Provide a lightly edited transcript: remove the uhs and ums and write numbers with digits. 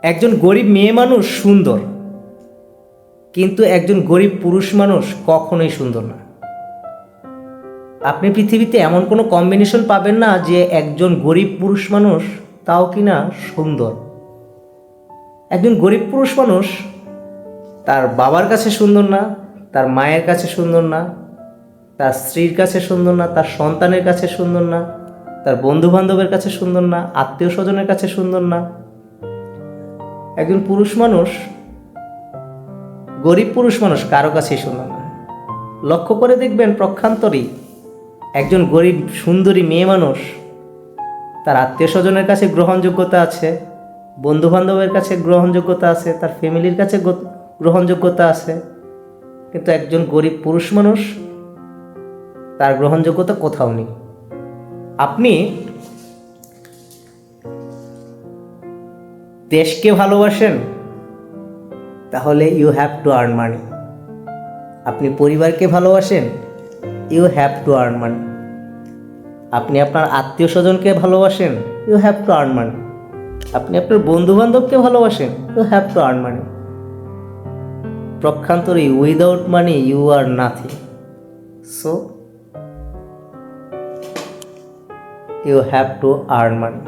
একজন গরিব মেয়ে মানুষ সুন্দর, কিন্তু একজন গরিব পুরুষ মানুষ কখনোই সুন্দর না। আপনি পৃথিবীতে এমন কোনো কম্বিনেশন পাবেন না যে একজন গরিব পুরুষ মানুষ তাও কিনা সুন্দর। একজন গরিব পুরুষ মানুষ তার বাবার কাছে সুন্দর না, তার মায়ের কাছে সুন্দর না, তার স্ত্রীর কাছে সুন্দর না, তার সন্তানের কাছে সুন্দর না, তার বন্ধু বান্ধবের কাছে সুন্দর না, আত্মীয় স্বজনের কাছে সুন্দর না। একজন পুরুষ মানুষ, গরিব পুরুষ মানুষ কারো কাছেই সুন্দর না। লক্ষ্য করে দেখবেন প্রক্ষান্তরেই একজন গরিব সুন্দরী মেয়ে মানুষ তার আত্মীয় স্বজনের কাছে গ্রহণযোগ্যতা আছে, বন্ধু বান্ধবের কাছে গ্রহণযোগ্যতা আছে, তার ফ্যামিলির কাছে গ্রহণযোগ্যতা আছে, কিন্তু একজন গরিব পুরুষ মানুষ তার গ্রহণযোগ্যতা কোথাও নেই। আপনি দেশকে ভালোবাসেন, তাহলে you have to earn money. আপনি পরিবারকে ভালোবাসেন, you have to earn money. আপনি আপনার আত্মীয় স্বজনকে ভালোবাসেন, you have to earn money. আপনি আপনার বন্ধু বান্ধবকে ভালোবাসেন, you have to earn money. প্রক্ষান্তরে without money you are nothing. So you have to earn money.